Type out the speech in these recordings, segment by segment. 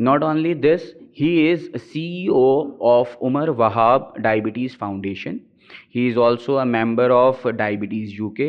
Not only this, he is CEO of Umar Wahab Diabetes Foundation. He is also a member of Diabetes UK.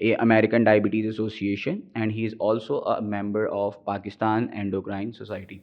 a American Diabetes Association, and he is also a member of Pakistan Endocrine Society.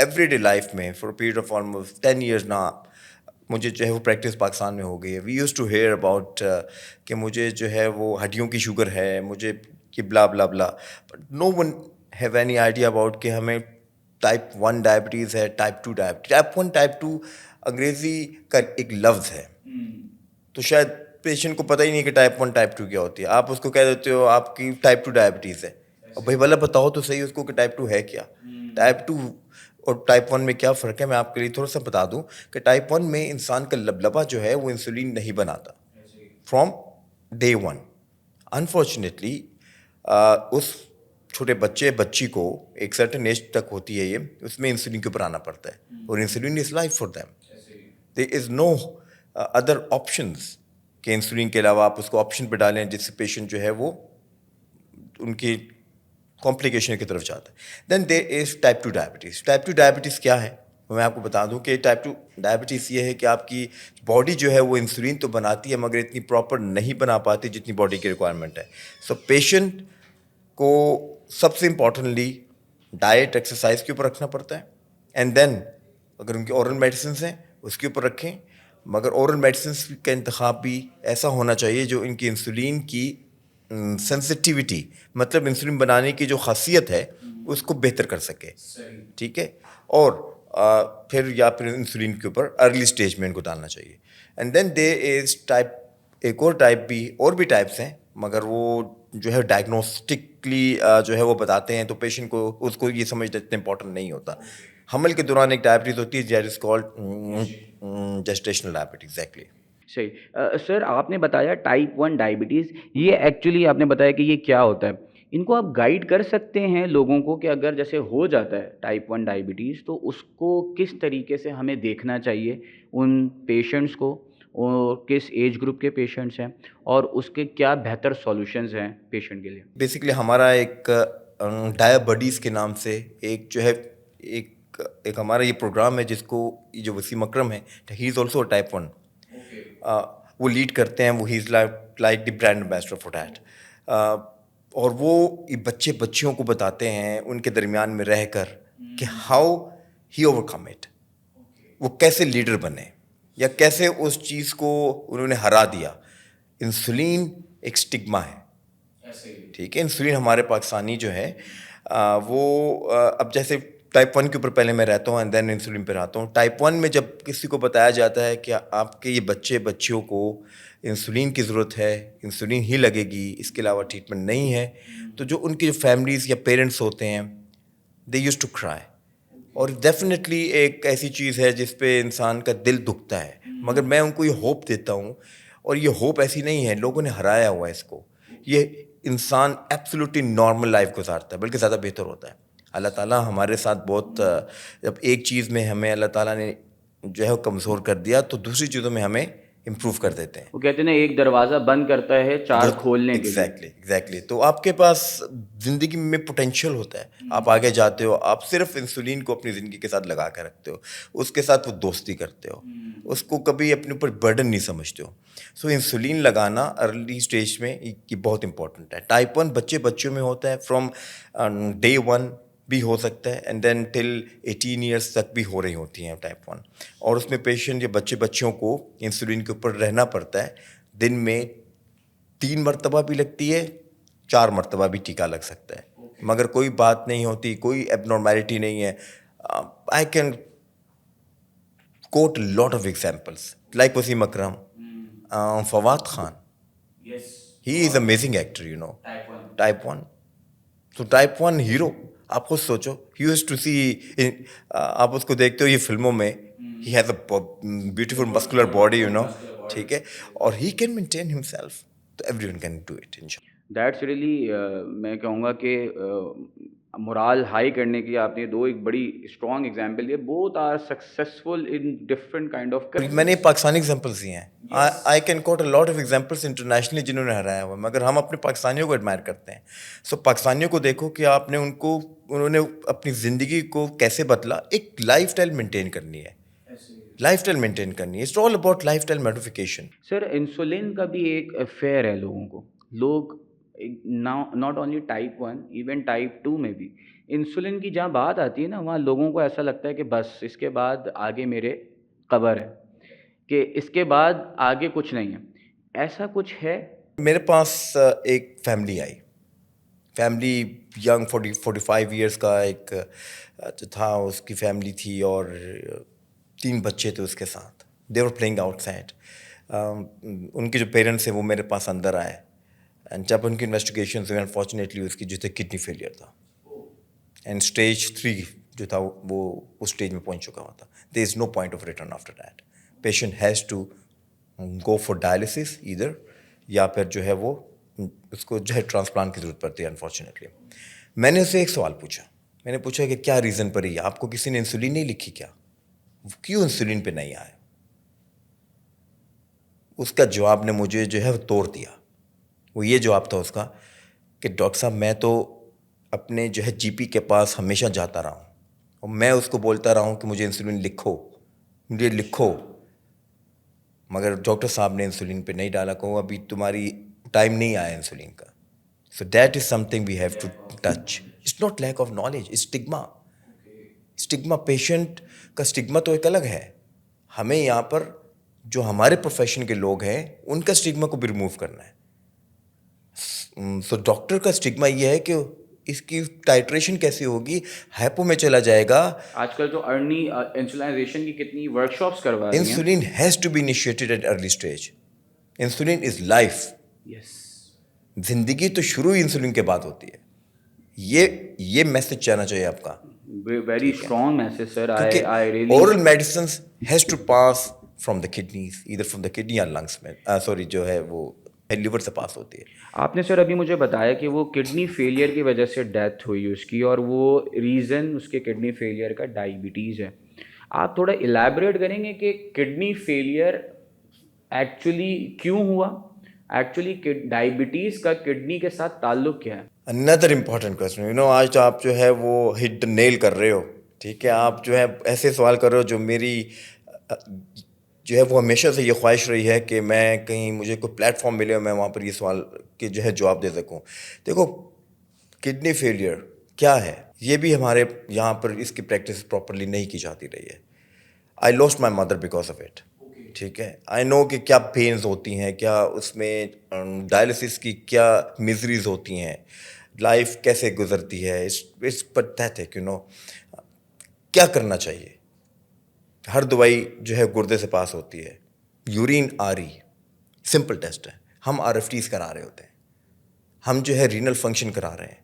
Every day life میں for period of almost 10 years نا مجھے جو ہے وہ practice Pakistan میں ہو گئی ہے. We use to hear about کہ مجھے جو ہے وہ ہڈیوں کی شوگر ہے, مجھے کہ بلا بلا بلا, but no one have any idea about کہ ہمیں ٹائپ 1 ڈائبٹیز ہے, ٹائپ 2 ڈائبٹیز. ٹائپ 1 ٹائپ 2 انگریزی کا ایک لفظ ہے, تو شاید پیشنٹ کو پتہ ہی نہیں کہ ٹائپ 1 ٹائپ 2 کیا ہوتی ہے. آپ اس کو کہہ دیتے ہو آپ کی ٹائپ 2 ڈائبٹیز ہے, اور بھائی والا بتاؤ تو صحیح اس کو کہ ٹائپ 2 ہے کیا. ٹائپ 2 اور ٹائپ 1 میں کیا فرق ہے, میں آپ کے لیے تھوڑا سا بتا دوں کہ ٹائپ 1 میں انسان کا لبلبا جو ہے وہ انسولین نہیں بناتا فرام ڈے 1. انفارچونیٹلی اس چھوٹے بچی کو ایک سرٹن ایج تک ہوتی ہے یہ, اس میں انسولین کے اوپر آنا پڑتا ہے, اور insulin is life for them. There is no other options کہ انسولین کے علاوہ آپ اس کو آپشن پہ ڈالیں جس سے پیشنٹ جو ہے وہ ان کی کمپلیکیشن کی طرف جاتا ہے. Then there is type 2 diabetes. Type 2 diabetes کیا ہے, میں آپ کو بتا دوں کہ ٹائپ 2 ڈائبٹیز یہ ہے کہ آپ کی باڈی جو ہے وہ انسولین تو بناتی ہے مگر اتنی پراپر نہیں بنا پاتی جتنی باڈی کی ریکوائرمنٹ ہے. سو پیشنٹ کو سب سے امپورٹنٹلی ڈائٹ ایکسرسائز کے اوپر رکھنا پڑتا ہے, اینڈ دین اگر ان کی اورل میڈیسنس ہیں اس کے اوپر رکھیں, مگر اورل میڈیسنس کا انتخاب بھی ایسا ہونا چاہیے جو ان کی انسولین کی سینسٹیوٹی, مطلب انسولین بنانے کی جو خاصیت ہے اس کو بہتر کر سکے. ٹھیک ہے, اور پھر یا پھر انسولین کے اوپر ارلی اسٹیج میں ان کو ڈالنا چاہیے. And then there is type, ایک اور ٹائپ بھی, اور بھی ٹائپس ہیں مگر وہ جو ہے ڈائگنوسٹکلی جو ہے وہ بتاتے ہیں, تو پیشنٹ کو اس کو یہ سمجھنا اتنا امپورٹنٹ نہیں ہوتا. حمل کے دوران ایک ڈائبٹیز ہوتی ہے that is called gestational diabetes. Exactly صحیح. سر آپ نے بتایا ٹائپ 1 ڈائبٹیز, یہ ایکچولی آپ نے بتایا کہ یہ کیا ہوتا ہے. ان کو آپ گائیڈ کر سکتے ہیں لوگوں کو کہ اگر جیسے ہو جاتا ہے ٹائپ 1 ڈائبٹیز تو اس کو کس طریقے سے ہمیں دیکھنا چاہیے ان پیشنٹس کو, اور کس ایج گروپ کے پیشنٹس ہیں, اور اس کے کیا بہتر سولوشنز ہیں پیشنٹ کے لیے. بیسکلی ہمارا ایک ڈائبڈیز کے نام سے ایک جو ہے ایک ہمارا یہ پروگرام ہے جس کو جو وسیم اکرم ہے, ہی از آلسو ٹائپ 1, وہ لیڈ کرتے ہیں, وہ ہی is like the brand ambassador for that. اور وہ بچیوں کو بتاتے ہیں ان کے درمیان میں رہ کر کہ how he over come it, وہ کیسے لیڈر بنے یا کیسے اس چیز کو انہوں نے ہرا دیا. انسولین ایک اسٹگما ہے, ٹھیک ہے. انسولین ہمارے پاکستانی جو ہے وہ اب جیسے ٹائپ 1 کے اوپر پہلے میں رہتا ہوں اینڈ دین انسولین پہ رہتا ہوں. ٹائپ 1 میں جب کسی کو بتایا جاتا ہے کہ آپ کے یہ بچیوں کو انسولین کی ضرورت ہے, انسولین ہی لگے گی, اس کے علاوہ ٹریٹمنٹ نہیں ہے, تو جو ان کی جو فیملیز یا پیرنٹس ہوتے ہیں دے یوز ٹو کرائی. اور ڈیفینیٹلی ایک ایسی چیز ہے جس پہ انسان کا دل دکھتا ہے, مگر میں ان کو یہ ہوپ دیتا ہوں, اور یہ ہوپ ایسی نہیں ہے لوگوں نے ہرایا ہوا ہے اس کو. یہ انسان ایبسلیوٹلی نارمل لائف گزارتا ہے, بلکہ زیادہ بہتر ہوتا ہے. اللہ تعالیٰ ہمارے ساتھ بہت, جب ایک چیز میں ہمیں اللہ تعالیٰ نے جو ہے کمزور کر دیا تو دوسری چیزوں میں ہمیں امپروو کر دیتے ہیں. وہ کہتے ہیں ایک دروازہ بند کرتا ہے 4 کھولنے کے لیے. ایگزیکٹلی. تو آپ کے پاس زندگی میں پوٹینشیل ہوتا ہے, آپ آگے جاتے ہو, آپ صرف انسولین کو اپنی زندگی کے ساتھ لگا کے رکھتے ہو, اس کے ساتھ وہ دوستی کرتے ہو, اس کو کبھی اپنے اوپر برڈن نہیں سمجھتے ہو. سو انسولین لگانا ارلی اسٹیج میں یہ بہت امپورٹنٹ ہے. ٹائپ 1 بچوں میں ہوتا ہے, فرام ڈے 1 بھی ہو سکتا ہے, اینڈ دین ٹل 18 ایئرس تک بھی ہو رہی ہوتی ہیں ٹائپ 1. اور اس میں پیشنٹ یا بچیوں کو انسولین کے اوپر رہنا پڑتا ہے. دن میں 3 مرتبہ بھی لگتی ہے, 4 مرتبہ بھی ٹیکا لگ سکتا ہے, مگر کوئی بات نہیں ہوتی, کوئی ایب نارمیلٹی نہیں ہے. I can quote lot of examples like Wasim Akram, Fawad Khan, he is amazing actor, you know, type 1. تو ٹائپ 1 ہیرو, آپ خود سوچو, ہی یوز ٹو سی, آپ اس کو دیکھتے ہو یہ فلموں میں, he has a beautiful muscular body, you know, ٹھیک ہے, اور ہی کین مینٹین ہمسیلف, تو everyone can do it انشاءاللہ. دیٹس ریئلی, میں کہوں گا کہ مورال ہائی کرنے کی آپ نے ایک بڑی اسٹرانگ ایگزامپل دی. Both are successful in different kind of. میں نے پاکستانی ایگزامپلس دیے ہیں, I can quote a lot of examples internationally جنہوں نے ہرایا ہوا, مگر ہم اپنے پاکستانیوں کو ایڈمائر کرتے ہیں. سو پاکستانیوں کو دیکھو کہ آپ نے انہوں نے اپنی زندگی کو کیسے بدلا. ایک لائف اسٹائل مینٹین کرنی ہے, it's all about lifestyle modification. Sir insulin کا بھی ایک فیئر ہے لوگوں کو, لوگ not only type 1 even type 2 میں بھی انسولن کی جہاں بات آتی ہے نا وہاں لوگوں کو ایسا لگتا ہے کہ بس اس کے بعد آگے میرے قبر ہے، کہ اس کے بعد آگے کچھ نہیں ہے. ایسا کچھ ہے؟ میرے پاس ایک family I, family young 45 years کا ایک جو تھا، اس کی فیملی تھی اور 3 بچے تھے اس کے ساتھ. دے ور پلینگ آؤٹ سائڈ. ان کے جو پیرنٹس ہیں وہ میرے پاس اندر آئے، اینڈ جب ان کی انویسٹیگیشنز ہوئے انفارچونیٹلی اس کی جو تھے کڈنی فیلئر تھا، اینڈ اسٹیج 3 جو تھا وہ اس اسٹیج میں پہنچ چکا ہوا تھا. There is no point of return after that. Patient has to go for dialysis either, یا پھر جو ہے وہ اس کو جو ہے ٹرانسپلانٹ کی ضرورت پڑتی ہے انفارچونیٹلی. میں نے اسے ایک سوال پوچھا، میں نے پوچھا کہ کیا ریزن پڑی ہے آپ کو، کسی نے انسولین نہیں لکھی کیا، کیوں انسولین پہ نہیں آئے؟ اس کا جواب نے مجھے جو ہے وہ توڑ دیا. وہ یہ جواب تھا اس کا کہ ڈاکٹر صاحب میں تو اپنے جو ہے جی پی کے پاس ہمیشہ جاتا رہا ہوں اور میں اس کو بولتا رہا ہوں کہ مجھے انسولین لکھو، مجھے لکھو، مگر ڈاکٹر صاحب نے انسولین پہ نہیں ڈالا، کہوں ابھی تمہاری ٹائم نہیں آیا انسولین کا. So that is something we have to touch. It's not lack of knowledge, it's stigma. Stigma patient کا اسٹگما تو ایک الگ ہے. ہمیں یہاں پر جو ہمارے پروفیشن کے لوگ ہیں ان کا اسٹگما کو بھی ریموو کرنا ہے. سو ڈاکٹر کا اسٹگما یہ ہے کہ اس کی ٹائٹریشن کیسی ہوگی، ہیپو میں چلا جائے گا. آج کل تو ارنی انسولائزیشن کی کتنی ورک شاپس کروا رہی ہیں. Insulin has to be initiated at early stage. Insulin is life. Yes, زندگی تو شروع ہی انسولین کے بعد ہوتی ہے. یہ میسج جانا چاہیے آپ کا، ویری اسٹرانگ میسج سر. کیونکہ I really oral medicines has to pass from the kidneys, either from the kidney یا لنگس میں، سوری جو ہے وہ لیور سے پاس ہوتی ہے. آپ نے سر ابھی مجھے بتایا کہ وہ کڈنی فیلئر کی وجہ سے ڈیتھ ہوئی اس کی، اور وہ ریزن اس کے کڈنی فیلئر کا ڈائبٹیز ہے. آپ تھوڑا الیبریٹ کریں گے کہ کڈنی فیلئر ایکچولی کیوں ہوا، ایکچولی ڈائبٹیز کا کڈنی کے ساتھ تعلق کیا ہے؟ اندر امپورٹنٹ کویسچن، آج آپ جو ہے وہ ہٹ نیل کر رہے ہو. ٹھیک ہے، آپ جو ہے ایسے سوال کر رہے ہو جو میری جو ہے وہ ہمیشہ سے یہ خواہش رہی ہے کہ میں کہیں مجھے کوئی پلیٹ فارم ملے اور میں وہاں پر یہ سوال کے جو ہے جواب دے سکوں. دیکھو، کڈنی فیلئر کیا ہے، یہ بھی ہمارے یہاں پر اس کی پریکٹس پراپرلی نہیں کی جاتی رہی ہے. I lost my mother because of it. ٹھیک ہے، آئی نو کہ کیا پینز ہوتی ہیں، کیا اس میں ڈائلسس کی کیا میزریز ہوتی ہیں، لائف کیسے گزرتی ہے. It's pathetic. کیا کرنا چاہیے؟ ہر دوائی جو ہے گردے سے پاس ہوتی ہے. یورین آ رہی سمپل ٹیسٹ ہے. ہم آر ایف ٹیز کرا رہے ہوتے ہیں، ہم جو ہے رینل فنکشن کرا رہے ہیں.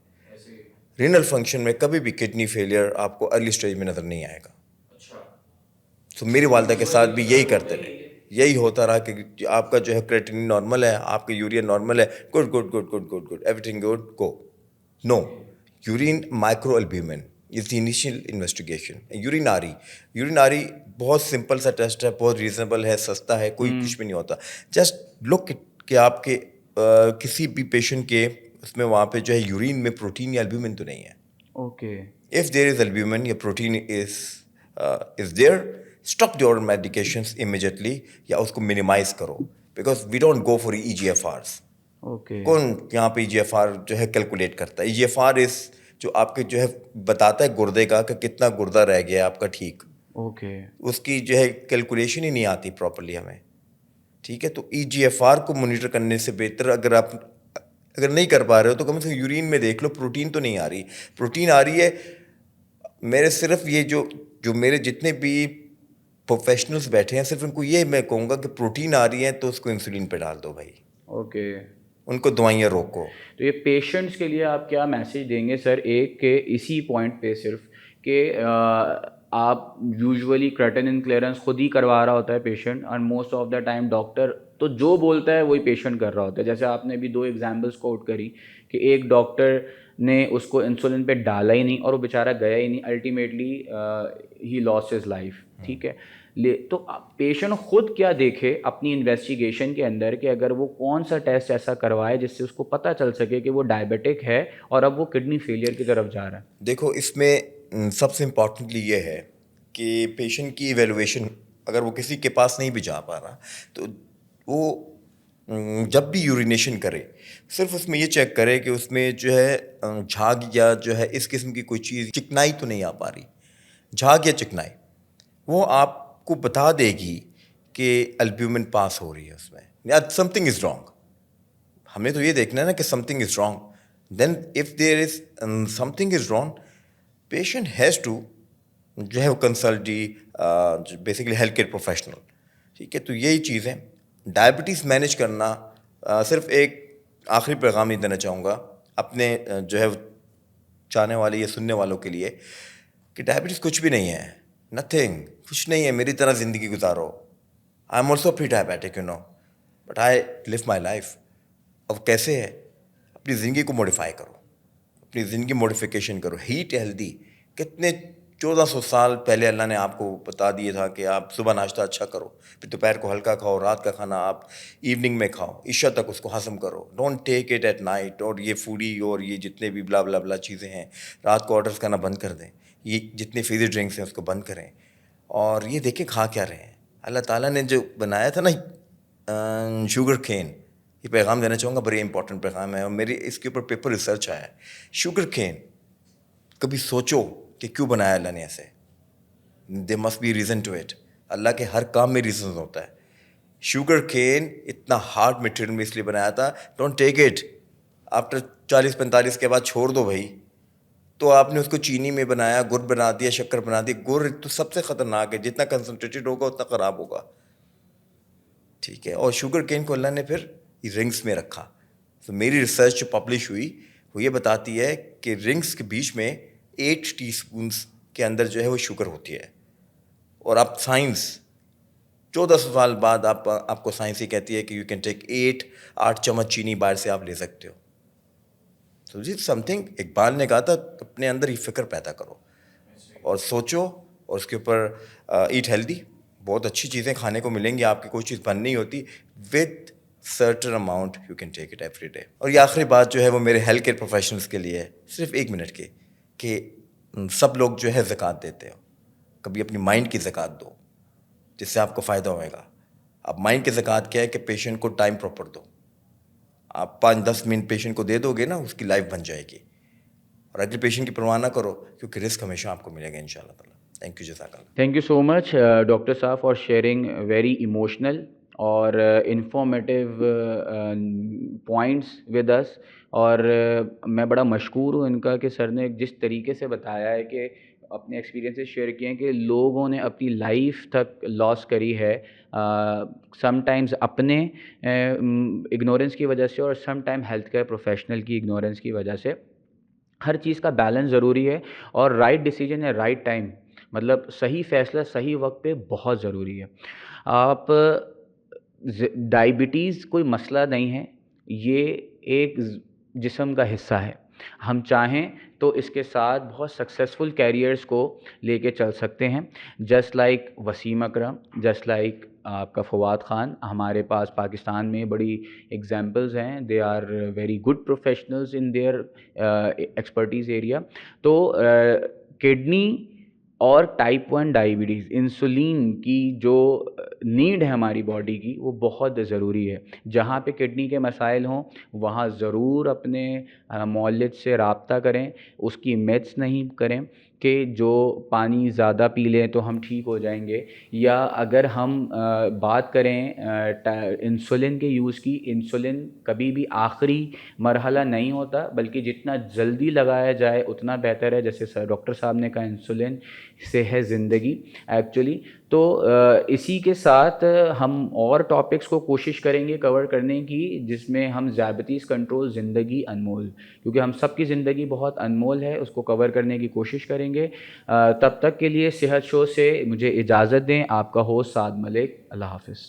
رینل فنکشن میں کبھی بھی کڈنی فیلئر آپ کو ارلی اسٹیج میں نظر نہیں آئے گا. تو میری والدہ کے ساتھ بھی یہی کرتے رہے، یہی ہوتا رہا کہ آپ کا جو ہے کریٹینین نارمل ہے، آپ کا یورین نارمل ہے، good good good good good good everything good go. No, urine micro albumin is the initial investigation. Urine آ رہی بہت سمپل سا ٹیسٹ ہے، بہت ریزنیبل ہے، سستا ہے، کوئی کچھ بھی نہیں ہوتا. جسٹ لک کہ آپ کے کسی بھی پیشنٹ کے اس میں وہاں پہ جو ہے یورین میں پروٹین یا البیومن تو نہیں ہے. Okay, if there is albumin یا protein is there, stop your medications immediately یا اس کو منیمائز کرو، because we don't go for E G F Rs. Okay. کون یہاں پہ ای جی ایف آر جو ہے کیلکولیٹ کرتا ہے؟ ای جی ایف آر از جو آپ کے جو ہے بتاتا ہے گردے کا کہ کتنا گردہ رہ گیا ہے آپ کا ٹھیک. اوکے، اس کی جو ہے کیلکولیشن ہی نہیں آتی پراپرلی ہمیں. ٹھیک ہے، تو ای جی ایف آر کو مانیٹر کرنے سے بہتر اگر نہیں کر پا رہے ہو تو کم سے کم یورین میں دیکھ لو پروٹین تو نہیں آ رہی. پروٹین آ رہی ہے. میرے صرف یہ جو میرے جتنے بھی پروفیشنلس بیٹھے ہیں، صرف ان کو یہ میں کہوں گا کہ پروٹین آ رہی ہے تو اس کو انسولین پہ ڈال دو بھائی. اوکے. ان کو دوائیاں روکو. تو یہ پیشنٹس کے لیے آپ کیا میسیج دیں گے سر، ایک کہ اسی پوائنٹ پہ صرف کہ آپ یوزولی کرٹنن کلیئرنس خود ہی کروا رہا ہوتا ہے پیشنٹ، اور most of the time doctor تو جو بولتا ہے وہی پیشنٹ کر رہا ہوتا ہے. جیسے آپ نے بھی 2 ایگزامپلس کوٹ کری کہ ایک ڈاکٹر نے اس کو انسولین پہ ڈالا ہی نہیں اور وہ بیچارہ گیا ہی نہیں، الٹیمیٹلی ہی لاس ہز لائف. ٹھیک ہے، تو پیشنٹ خود کیا دیکھے اپنی انویسٹیگیشن کے اندر کہ اگر وہ کون سا ٹیسٹ ایسا کروائے جس سے اس کو پتہ چل سکے کہ وہ ڈائبیٹک ہے اور اب وہ کڈنی فیلئر کی طرف جا رہا ہے. دیکھو، اس میں سب سے امپورٹنٹلی یہ ہے کہ پیشنٹ کی ایویلویشن اگر وہ کسی کے پاس نہیں بھی جا پا رہا تو وہ جب بھی یورینیشن کرے صرف اس میں یہ چیک کرے کہ اس میں جو ہے جھاگ یا جو ہے اس قسم کی کوئی چیز چکنائی تو نہیں آ پا رہی. جھاگ یا چکنائی وہ آپ کو بتا دے گی کہ البیومن پاس ہو رہی ہے اس میں یا سم تھنگ از رانگ. ہم نے تو یہ دیکھنا ہے نا کہ something is wrong. Then if there is something is wrong, patient has to جو ہے وہ consult the basically healthcare professional. ٹھیک ہے, تو یہی چیز ہے. ڈائبٹیز مینیج کرنا, صرف ایک آخری پیغام ہی دینا چاہوں گا اپنے جو ہے چاہنے والے یا سننے والوں کے لیے کہ ڈائبٹیز کچھ بھی نہیں ہے, نتھنگ, کچھ نہیں ہے. میری طرح زندگی گزارو. I am also pre diabetic but I live my life. اب کیسے ہے, اپنی زندگی کو موڈیفائی کرو, اپنی زندگی موڈیفیکیشن کرو. ہیٹ ہیلدی, کتنے 1400 سال پہلے اللہ نے آپ کو بتا دیا تھا کہ آپ صبح ناشتہ اچھا کرو, پھر دوپہر کو ہلکا کھاؤ, رات کا کھانا آپ ایوننگ میں کھاؤ, عشاء تک اس کو ہضم کرو. Don't take it at night. اور یہ فوڈی اور یہ جتنے بھی بلا بلا بلا چیزیں ہیں رات کو آرڈرز کرنا بند کر دیں. یہ جتنے فیزی ڈرنکس ہیں اس کو بند کریں. اور یہ دیکھیں کھا کیا رہے ہیں. اللہ تعالیٰ نے جو بنایا تھا نا شوگر کین, یہ پیغام دینا چاہوں گا, بڑی امپورٹنٹ پیغام ہے اور میری اس کے اوپر پیپر ریسرچ آیا ہے. شوگر کین کبھی سوچو کہ کیوں بنایا اللہ نے ایسے. There must be reason to it. اللہ کے ہر کام میں ریزن ہوتا ہے. شوگر کین اتنا ہارڈ مٹیریل میں اس لیے بنایا تھا. Don't take it. آفٹر 40-45 کے بعد چھوڑ دو بھائی. تو آپ نے اس کو چینی میں بنایا, گڑ بنا دیا, شکر بنا دی. گڑ تو سب سے خطرناک ہے, جتنا کنسنٹریٹڈ ہوگا اتنا خراب ہوگا. ٹھیک ہے, اور شوگر کین کو اللہ نے پھر رنگس میں رکھا. تو میری ریسرچ جو پبلش ہوئی وہ یہ بتاتی ہے کہ رنگس کے بیچ میں 8 ٹی اسپونس کے اندر جو ہے وہ شوگر ہوتی ہے. اور اب سائنس 1400 سال بعد آپ کو سائنس یہ کہتی ہے کہ یو کین ٹیک 8 چمچ چینی باہر سے آپ لے سکتے ہو. تو جی سم تھنگ اقبال نے کہا تھا اپنے اندر ہی فکر پیدا کرو اور سوچو, اور اس کے اوپر ایٹ ہیلدی. بہت اچھی چیزیں کھانے کو ملیں گی, آپ کی کوئی چیز بند نہیں ہوتی. With certain amount you can take it every day. اور یہ آخری بات جو ہے وہ میرے ہیلتھ کیئر پروفیشنلس کے لیے ہے, صرف 1 منٹ کی, کہ سب لوگ جو ہے زکوٰۃ دیتے ہو, کبھی اپنی مائنڈ کی زکوٰۃ دو جس سے آپ کو فائدہ ہوئے گا. اب مائنڈ کی زکوٰۃ کیا ہے کہ پیشنٹ کو ٹائم پراپر دو. آپ 5-10 منٹ پیشنٹ کو دے دو گے نا, اس کی لائف بن جائے گی. اور اگلے پیشنٹ کی پرواہ نہ کرو, کیونکہ رسک ہمیشہ آپ کو ملے گا ان شاء اللہ تعالیٰ. تھینک یو, جزاک اللہ. Thank you so much doctor صاحب فار شیئرنگ ویری ایموشنل اور انفارمیٹیو پوائنٹس ود اس. اور میں بڑا مشکور ہوں ان کا کہ سر نے جس طریقے سے بتایا ہے کہ اپنے ایکسپیرینسز شیئر کیے ہیں کہ لوگوں نے اپنی لائف تک لاس کری ہے سم ٹائمز اپنے اگنورینس کی وجہ سے اور some time health care professional کی اگنورینس کی وجہ سے. ہر چیز کا بیلنس ضروری ہے اور رائٹ ڈیسیجن ہے رائٹ ٹائم, مطلب صحیح فیصلہ صحیح وقت پہ بہت ضروری ہے. آپ ڈائبٹیز کوئی مسئلہ نہیں ہے, یہ ایک جسم کا حصہ ہے. ہم چاہیں تو اس کے ساتھ بہت سکسیزفل کیریئرز کو لے کے چل سکتے ہیں. جسٹ لائک وسیم اکرم, جسٹ لائک آپ کا فواد خان, ہمارے پاس پاکستان میں بڑی ایگزامپلز ہیں. They are very good professionals in their expertise area. تو کڈنی اور ٹائپ 1 ڈائیبٹیز, انسولین کی جو نیڈ ہے ہماری باڈی کی وہ بہت ضروری ہے. جہاں پہ کڈنی کے مسائل ہوں وہاں ضرور اپنے معالج سے رابطہ کریں. اس کی میتھس نہیں کریں کہ جو پانی زیادہ پی لیں تو ہم ٹھیک ہو جائیں گے, یا اگر ہم بات کریں انسولین کے یوز کی, انسولین کبھی بھی آخری مرحلہ نہیں ہوتا بلکہ جتنا جلدی لگایا جائے اتنا بہتر ہے. جیسے ڈاکٹر صاحب نے کہا انسولین سے ہے زندگی ایکچولی. تو اسی کے ساتھ ہم اور ٹاپکس کو کوشش کریں گے کور کرنے کی جس میں ہم ذیابیطیز کنٹرول زندگی انمول, کیونکہ ہم سب کی زندگی بہت انمول ہے, اس کو کور کرنے کی کوشش کریں گے. تب تک کے لیے صحت شو سے مجھے اجازت دیں. آپ کا ہوسٹ سعد ملک. اللہ حافظ.